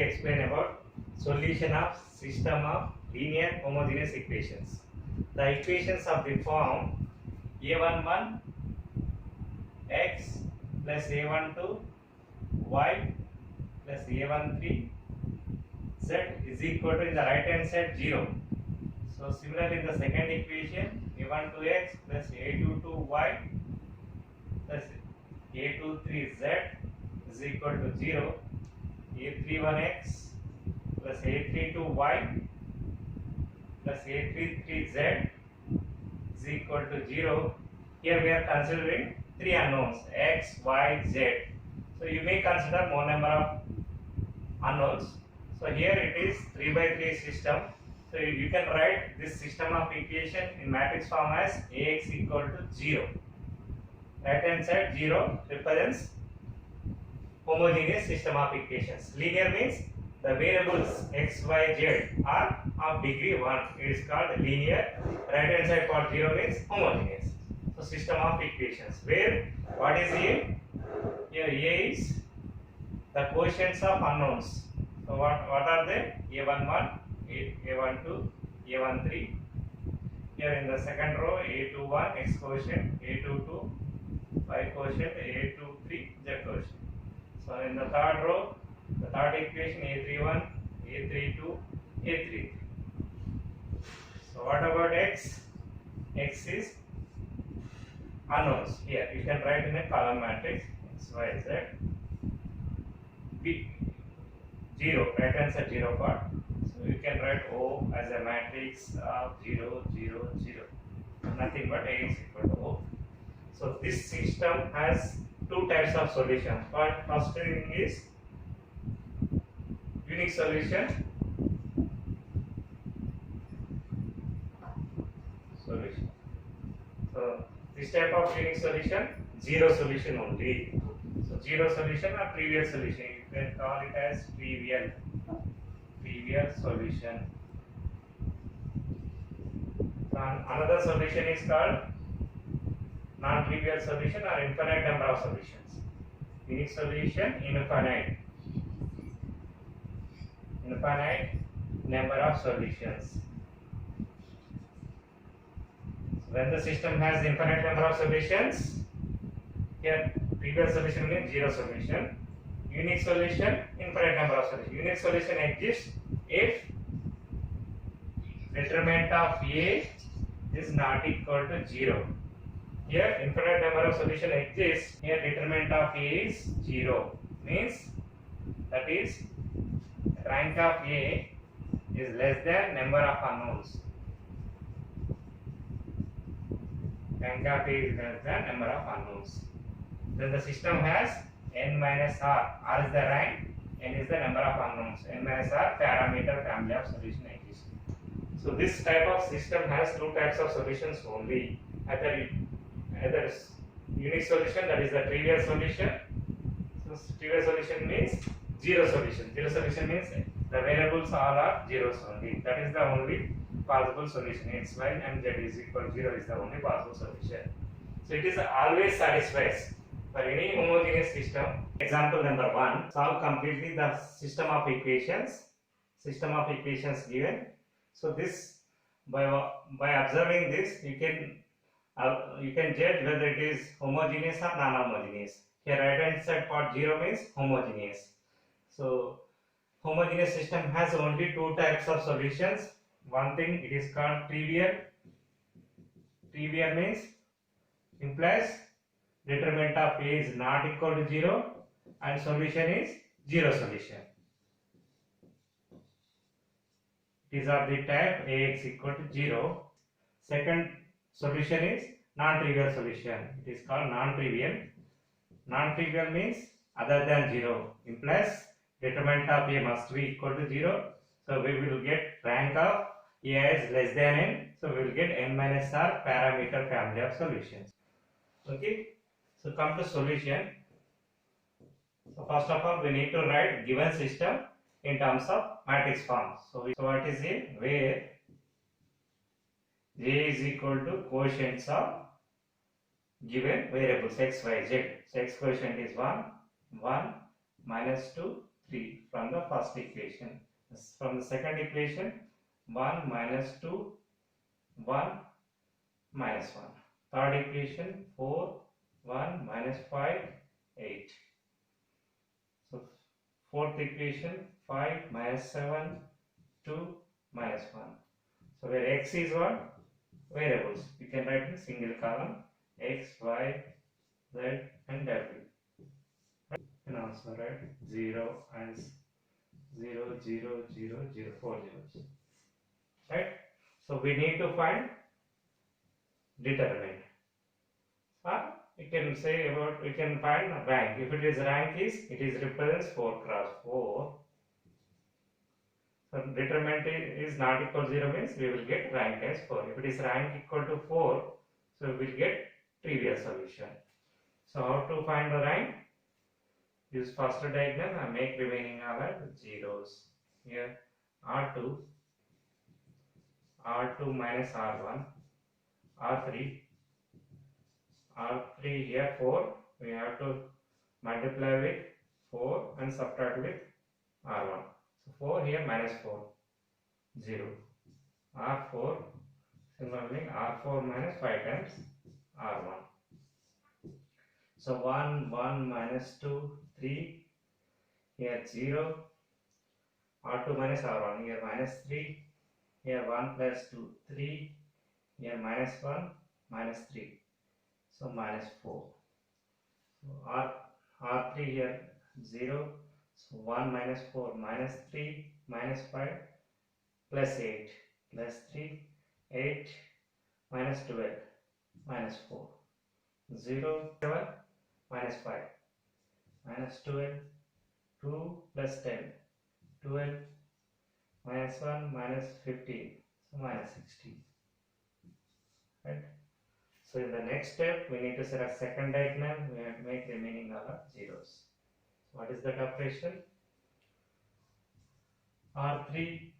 explain about solution of system of linear homogeneous equations. The equations of the form a11 x plus a12 y plus a13 z is equal to, in the right hand side, 0. So similarly in the second equation, a12x plus a22y plus a23z is equal to 0. a31x plus a32y plus a33z is equal to 0. Here we are considering three unknowns, x, y, z. So you may consider more number of unknowns. So here it is 3 by 3 system. So you can write this system of equation in matrix form as Ax equal to 0. Right hand side 0 represents homogeneous system of equations. Linear means the variables x, y, z are of degree 1. It is called linear. Right hand side part 0 means homogeneous. So system of equations where what is A? Here A is the quotients of unknowns. So what are they? A11, A12, A13. Here in the second row A21 x quotient, A22 y quotient, A23 z quotient. So in the third row, the third equation A31, A32, A33. So what about x? X is unknowns. Here you can write in a column matrix x, y, z. B 0, right hand side 0 part. So you can write O as a matrix of 0, 0, 0. Nothing but A is equal to O. So this system has two types of solutions. First thing is unique solution. So this type of unique solution, zero solution only. So zero solution or trivial solution. You can call it as trivial solution. And another solution is called non-trivial solution or infinite number of solutions. Unique solution, infinite number of solutions. When the system has infinite number of solutions, here trivial solution means zero solution. Unique solution, infinite number of solutions. Unique solution exists if determinant of A is not equal to 0. Here infinite number of solution exists. Here determinant of A is 0. Means that is rank of A is less than number of unknowns. Rank of A is less than number of unknowns. Then the system has n minus r. R is the rank, n is the number of unknowns. N minus r parameter family of solution exists. So this type of system has two types of solutions only. Either unique solution, that is the trivial solution. So trivial solution means zero solution. Zero solution means the variables all are zeros only. That is the only possible solution. X, y and z is equal to 0 is the only possible solution. So it is always satisfies for any homogeneous system. Example number 1. Solve completely the system of equations. System of equations given. So this by observing this you can judge whether it is homogeneous or non-homogeneous. Here right hand side part 0 means homogeneous. So homogeneous system has only two types of solutions. One thing, it is called trivial. Trivial means implies determinant of A is not equal to 0 and solution is zero solution. It is of the type Ax equal to 0. Second solution is non-trivial solution. It is called non-trivial. Non-trivial means other than 0, implies determinant of A must be equal to 0. So we will get rank of A is less than n. So we will get n minus r parameter family of solutions. Okay. So come to solution. So first of all we need to write given system in terms of matrix form. So what is A? Where J is equal to quotients of given variables x, y, z. So x quotient is 1, 1, minus 2, 3 from the first equation. From the second equation, 1 minus 2, 1 minus 1. Third equation, 4, 1 minus 5, 8. So fourth equation, 5 minus 7, 2 minus 1. So where x is what? Variables. We can write in single column x, y, z and w. And also write 0 and 0, 0, 0, 0, 4 zeros. Right? So we need to find determinant. Or we can say about, we can find rank. If it is rank is, it is represents 4 cross 4. So determinant is not equal to 0 means we will get rank as 4. If it is rank equal to 4, so we will get trivial solution. So how to find the rank? Use first diagonal and make remaining all as zeros. Here R2, R2 minus R1, R3, R3 here 4. We have to multiply with 4 and subtract with R1. So 4 here minus 4, 0. R4, similarly R4 minus 5 times R1. So 1, 1 minus 2, 3, here 0. R2 minus R1, here minus 3, here 1 plus 2, 3, here minus 1, minus 3. So minus 4. So R3 here 0. So 1 minus 4 minus 3 minus 5 plus 8 plus 3, 8 minus 12 minus 4. 0, 7 minus 5 minus 12, 2 plus 10, 12 minus 1 minus 15, so minus 16. Right? So in the next step, we need to set a second diagonal. We have to make remaining all are zeros. So what is that operation? R3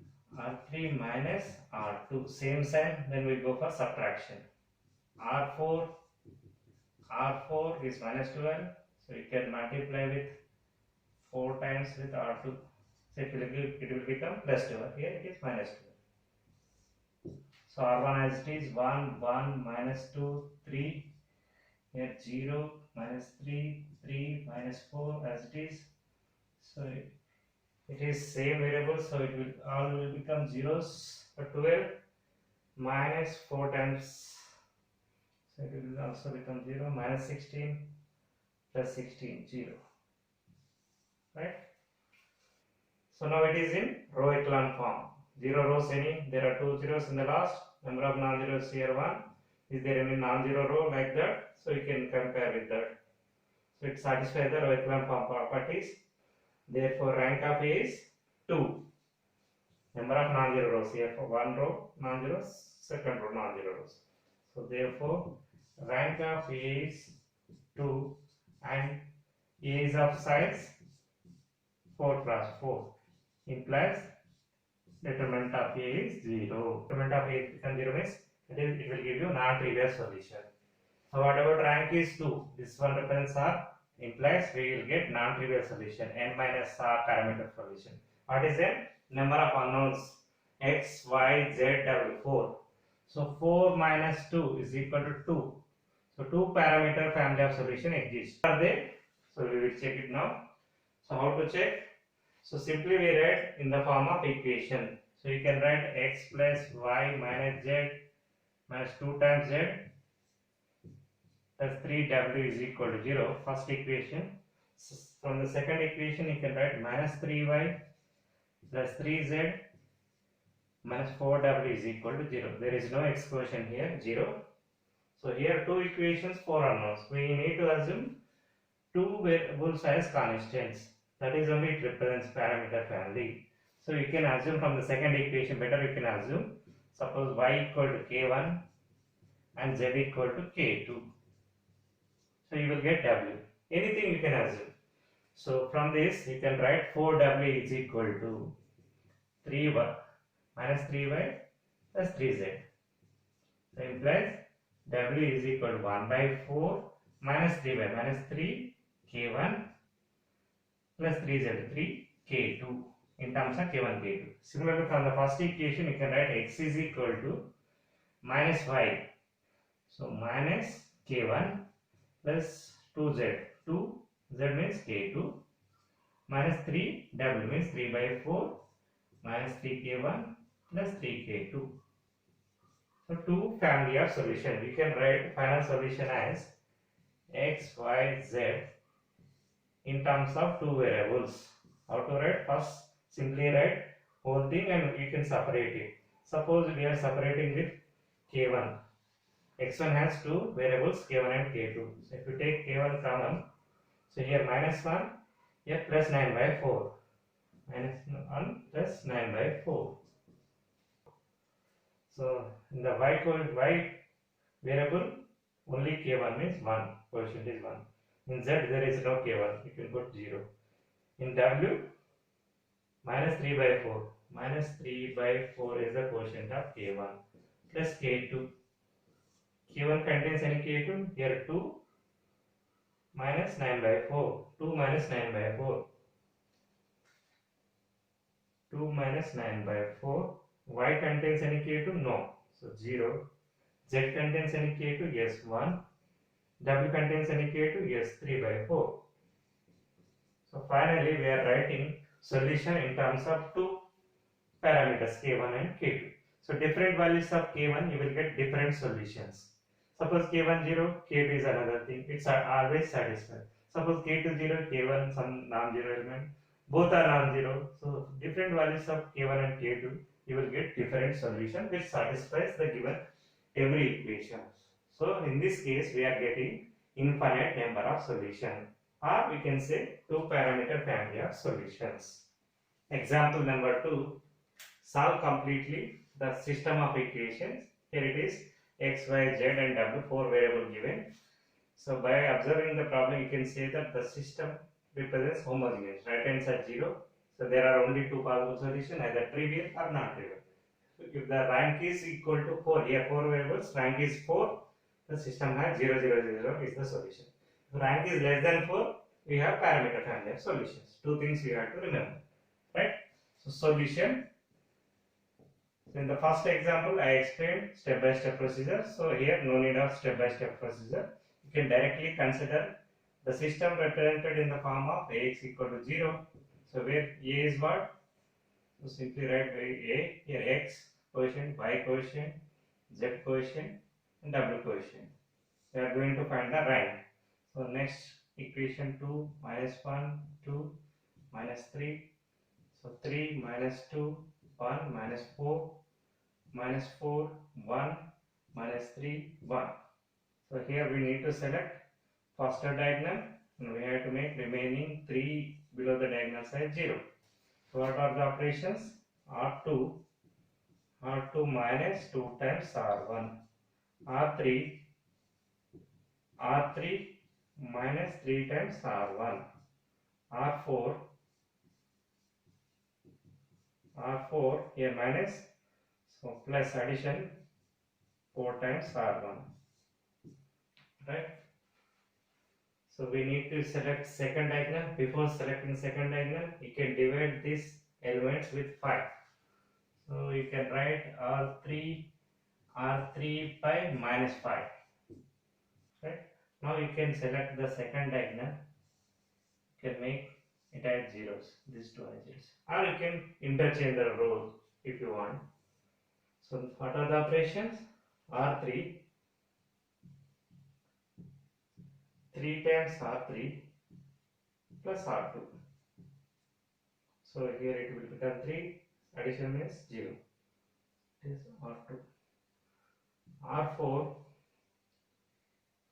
minus R2, same sign. Then we go for subtraction. R4 is minus 12, so you can multiply with 4 times with R2. So it will become plus 12. Here it is minus 12. So R1 as it is 1, 1, minus 2, 3. Here 0, minus 3, 3, minus 4 as it is. So it is same variable, so it will all will become zeros. For 12 minus 4 times, so it will also become 0. Minus 16 plus 16, 0. Right? So now it is in row echelon form. 0 rows any, there are 2 zeros in the last. Number of non-zeros here 1. Is there any non-zero row like that? So you can compare with that. So it satisfies the row echelon form properties. Therefore rank of A is 2. Number of non-zero rows here for 1 row non-zeros, second row non-zero rows. So therefore rank of A is 2 and A is of size 4 cross 4 implies determinant of A is 0. Determinant of A becomes 0 means it will give you non-trivial solution. So what about rank is 2? This one represents R, implies we will get non-trivial solution, n minus R parameter solution. What is n? Number of unknowns x, y, z, w, 4. So 4 minus 2 is equal to 2. So 2 parameter family of solution exists. Are they? So we will check it now. So how to check? So simply we write in the form of equation. So you can write x plus y minus z minus 2 times z plus 3w is equal to 0. First equation. So from the second equation you can write minus 3y plus 3z minus 4w is equal to 0. There is no x quotient here, 0. So here 2 equations, 4 unknowns. We need to assume 2 variables as constants. That is only it represents parameter family. So you can assume from the second equation, better you can assume, suppose y equal to k1 and z equal to k2. So you will get w. Anything you can assume. So from this you can write 4w is equal to 3y minus 3y plus 3z. So implies w is equal to 1 by 4 minus 3y minus 3 k1 plus 3z 3 k2 in terms of k1 k2. Similarly, from the first equation you can write x is equal to minus y. So minus k1 plus 2z. 2z means k2 minus 3w means 3 by 4 minus 3k1 plus 3k2. So two family of solution. We can write final solution as x, y, z in terms of two variables. How to write? First, simply write whole thing and you can separate it. Suppose we are separating with k1. x1 has two variables k1 and k2. So if you take k1 common, so here minus 1, here plus 9 by 4. Minus 1 plus 9 by 4. So in the y variable, only k1 means 1, quotient is 1. In z there is no k1, you can put 0. In w, minus 3 by 4. Minus 3 by 4 is the quotient of k1 plus k2. k1 contains any k2? Here 2 minus 9 by 4. 2 minus 9 by 4. 2 minus 9 by 4. Y contains any k2? No. So 0. Z contains any k2? Yes, 1. W contains any k2? Yes, 3 by 4. So finally we are writing solution in terms of two parameters k1 and k2. So different values of k1 you will get different solutions. Suppose k1 0, k2 is another thing. It's always satisfied. Suppose k2 0, k1 some non-zero element. Both are non-zero. So different values of k1 and k2 you will get different solution which satisfies the given every equation. So in this case we are getting infinite number of solutions, or we can say two parameter family of solutions. Example number 2, solve completely the system of equations. Here it is x, y, z and w, four variable given. So by observing the problem you can say that the system represents homogeneous. Right hand side 0. So there are only two possible solutions, either trivial or non-trivial. If the rank is equal to 4, here 4 variables, rank is 4, the system has 0, 0, 0 is the solution. If rank is less than 4, we have parameter family of solutions. Two things we have to remember, right? So solution. So in the first example, I explained step-by-step procedure. So here no need of step-by-step procedure. You can directly consider the system represented in the form of Ax equal to 0. So where A is what? So simply write A, here x quotient, y quotient, z quotient and w quotient. We are going to find the rank. So next equation 2 minus 1 2 minus 3. So 3 minus 2 1 minus 4 minus 4 1 minus 3 1. So here we need to select first diagonal and we have to make remaining 3 below the diagonal side 0. So what are the operations? R2 minus 2 times R1, R3 minus 3 times R1, R4 here minus, so plus addition 4 times R1, right? So we need to select second diagonal. Before selecting second diagonal, you can divide these elements with 5. So you can write R3 by minus 5, right? Now you can select the second diagonal. You can make it as zeros, these two are zeros, or you can interchange the rows if you want. So what are the operations? R3 3 times R3 plus R2. So here it will become 3, addition means 0. It is R2. R4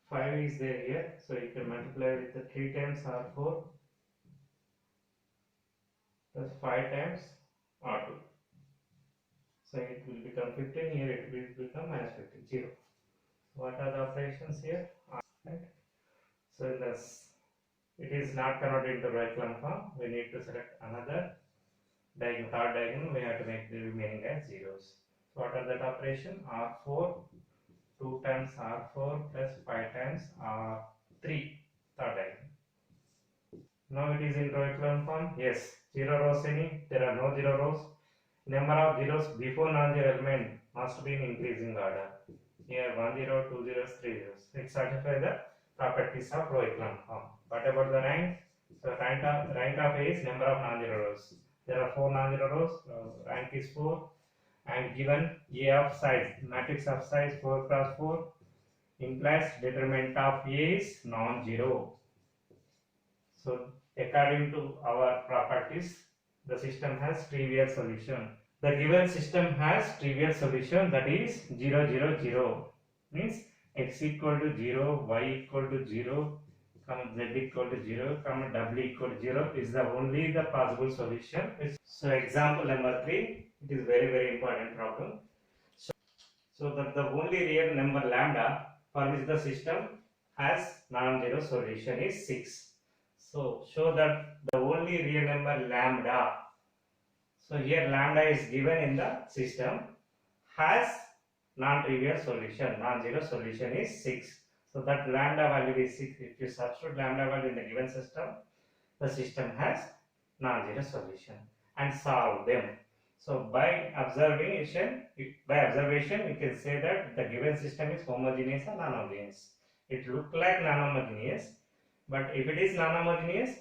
5 is there here, so you can multiply with the 3 times R4 plus 5 times R2. So it will become 15, here it will become minus 15, 0. What are the operations here? Right? So this, it is not converted into right echelon form. We need to select another diagonal, third diagonal. We have to make the remaining as zeros. So what are that operation? R4 2 times R4 plus 5 times R3, third diagonal. Now it is in right echelon form. Yes, Zero rows any? There are no zero rows. Number of zeros before non-zero element must be in increasing order. Here 1 0, 2 zeros, 3 zeros. It satisfies the properties of row echelon form. What about the rank? So rank of A is number of non-zero rows. There are 4 non-zero rows. Rank is 4. And given A of size, matrix of size 4 cross 4 implies determinant of A is non-zero. So according to our properties, the system has trivial solution. The given system has trivial solution, that is 0 0 0, means x equal to 0, y equal to 0, z equal to 0, w equal to 0 is the only the possible solution. So example number 3, it is very important problem. So that the only real number lambda for which the system has non-zero solution is 6. So show that the only real number lambda, so here lambda is given in the system, has non-trivial solution, non-zero solution is 6. So that lambda value is 6. If you substitute lambda value in the given system, the system has non-zero solution and solve them. So by observation, you can say that the given system is homogeneous or non-homogeneous. It looks like non-homogeneous, but if it is non-homogeneous,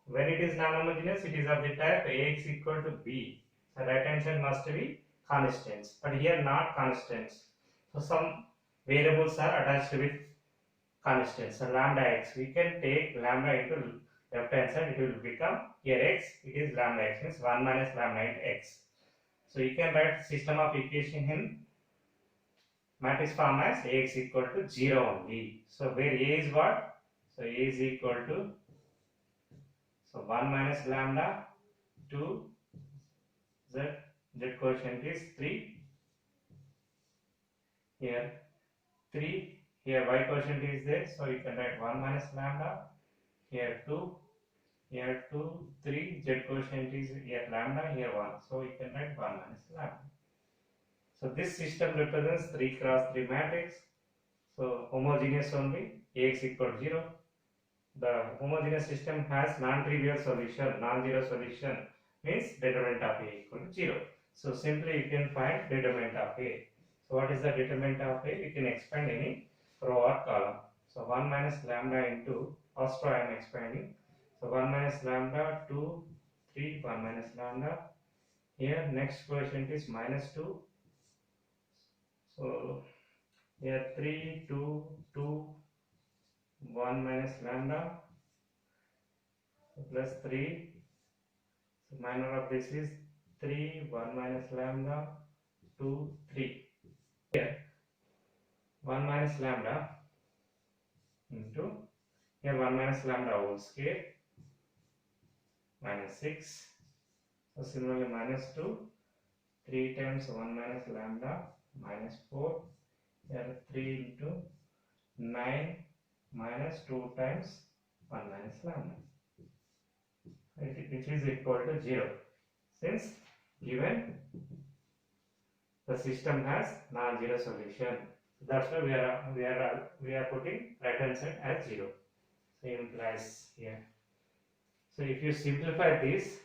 when it is non-homogeneous, it is of the type Ax equal to B. The right hand side must be constants, but here not constants. So some variables are attached with constants. So lambda x, we can take lambda into left hand side, it will become here x, it is lambda x, means 1 minus lambda into x. So you can write system of equation in matrix form as Ax equal to 0 only. So where A is what? So A is equal to, so 1 minus lambda 2 z quotient is 3, here 3, here y quotient is there, so you can write 1 minus lambda, here 2, here 2, 3, z quotient is here lambda, here 1, so you can write 1 minus lambda. So this system represents 3 cross 3 matrix, so homogeneous only, Ax equal to 0. The homogeneous system has non-trivial solution, non-zero solution, means determinant of A equal to 0. So simply you can find determinant of A. So what is the determinant of A? You can expand any row or column. So 1 minus lambda into, first row I am expanding. So 1 minus lambda, 2, 3, 1 minus lambda. Here next quotient is minus 2. So here 3, 2, 2, 1 minus lambda plus 3. So minor of this is 3, 1 minus lambda, 2, 3. Here 1 minus lambda into, here 1 minus lambda whole square minus 6. So similarly minus 2, 3 times 1 minus lambda minus 4. Here 3 into 9 minus 2 times 1 minus lambda, which is equal to 0, since given the system has non-zero solution. That's why we are putting right hand side as 0. So implies here. So if you simplify this,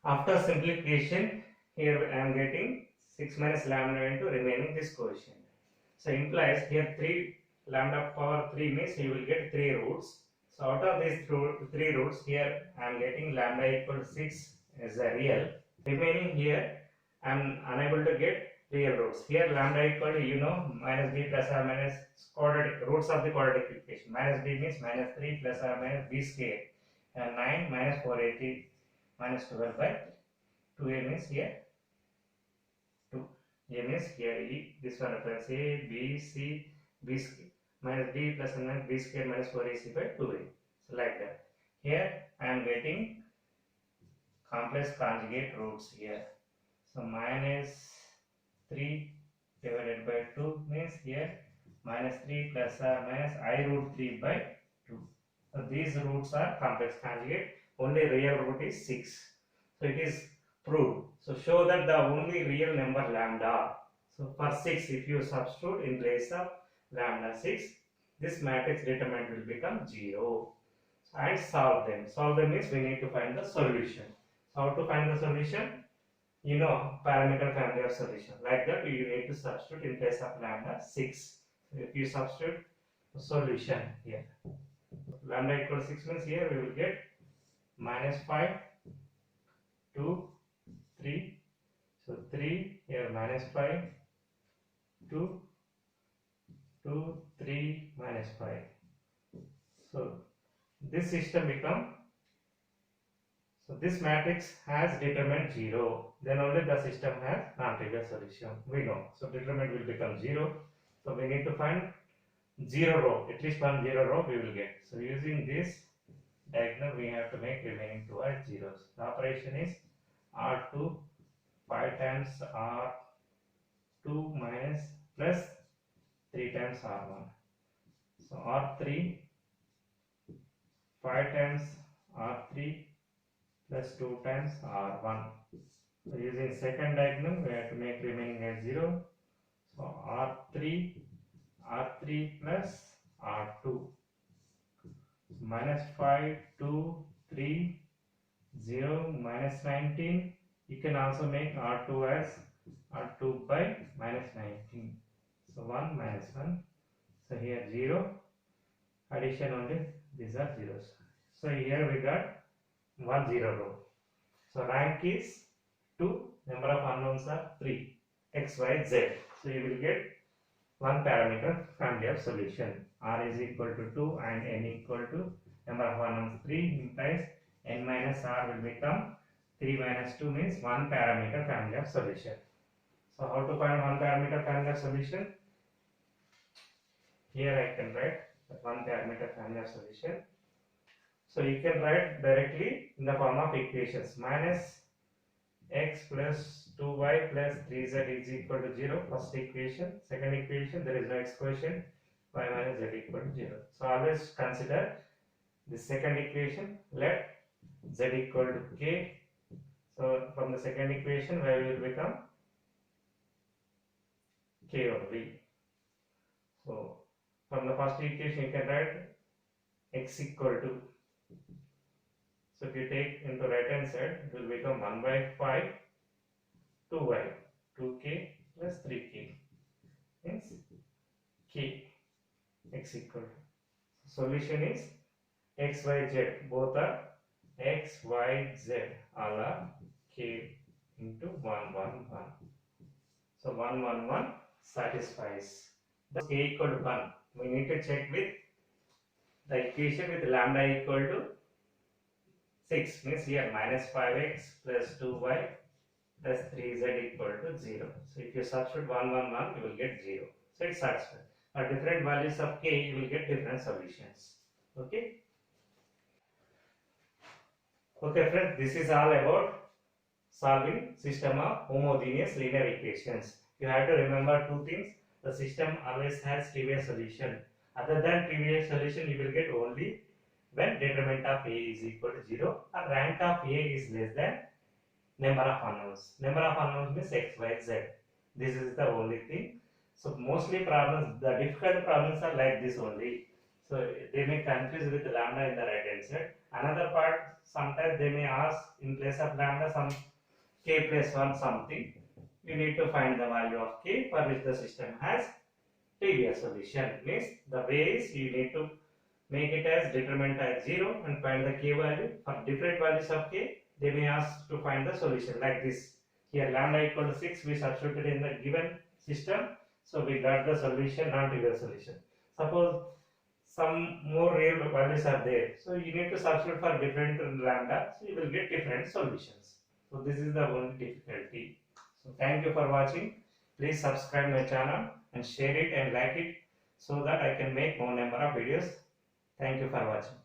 after simplification, here I am getting 6 minus lambda into remaining this quotient. So implies here 3 lambda power 3 means you will get 3 roots. So out of these 3 roots, here I am getting lambda equal to 6 as a real. Remaining here I am unable to get real roots. Here lambda equal to minus b plus or minus quadratic roots of the quadratic equation. Minus b means minus 3 plus or minus b square, and 9 minus 480 minus 12 by 2a means here 2. A means here E, this one represents A, B, C, B square minus b plus or minus b square minus 4ac by 2a. So like that. Here I am getting complex conjugate roots here. So minus 3 divided by 2 means here minus 3 plus or minus I root 3 by 2. So these roots are complex conjugate. Only real root is 6. So it is proved. So show that the only real number lambda. So for 6, if you substitute in place of lambda 6, this matrix determinant will become 0. and solve them. Solve them means we need to find the solution. So how to find the solution? You know, parameter family of solution. Like that, you need to substitute in place of lambda 6. So if you substitute the solution here, lambda equals 6 means here we will get minus 5, 2, 3. So 3 here minus 5, 2, 2, 3 minus 5. So this system become, so this matrix has determinant 0, then only the system has non-trivial solution. We know. So determinant will become 0. So we need to find 0 row, at least one 0 row we will get. So using this diagonal we have to make remaining 2 as zeros. The operation is R2 5 times R2 minus plus 3 times R1. So R3 5 times R3 plus 2 times R1. So using second diagonal we have to make remaining as 0. So R3 plus R2. Minus 5, 2, 3, 0, minus 19. You can also make R2 as R2 by minus 19. So 1 minus 1. So here 0. Addition only, these are zeros. So here we got 1 0 row. So rank is 2, number of unknowns are 3, x, y, z. So you will get one parameter family of solution. R is equal to 2 and n equal to number of unknowns 3 implies n minus r will become 3 minus 2 means one parameter family of solution. So how to find one parameter family of solution? Here I can write one parameter family of solution. So you can write directly in the form of equations. Minus x plus 2y plus 3z is equal to 0, first equation. Second equation, there is no x quotient, y minus z equal to 0. So always consider the second equation, let z equal to k. So from the second equation, y will become k over v. So from the first equation, you can write x equal to, so if you take into right hand side, it will become 1 by 5, 2y, 2k plus 3k, means k, x equal to. Solution is x, y, z, both are x, y, z, all are k into 1, 1, 1. So 1, 1, 1 satisfies. The k equal to 1. We need to check with the equation with lambda equal to 6, means here minus 5x plus 2y plus 3z equal to 0. So if you substitute 1, 1, 1, you will get 0. So it's satisfied. At different values of k, you will get different solutions. Okay. Okay friends, this is all about solving system of homogeneous linear equations. You have to remember two things. The system always has trivial solution. Other than trivial solution, you will get only when determinant of A is equal to 0 and rank of A is less than number of unknowns. Number of unknowns means x, y, z. This is the only thing. So mostly problems, the difficult problems are like this only. So they may confuse with lambda in the right hand side. Another part, sometimes they may ask in place of lambda some k plus 1 something. You need to find the value of k for which the system has trivial solution. Means the way is you need to make it as determinant as 0 and find the k value. For different values of k, they may ask to find the solution like this. Here lambda equal to 6, we substituted in the given system. So we got the solution, non-trivial solution. Suppose some more real values are there. So you need to substitute for different lambda. So you will get different solutions. So this is the only difficulty. So thank you for watching. Please subscribe my channel and share it and like it so that I can make more number of videos. Thank you for watching.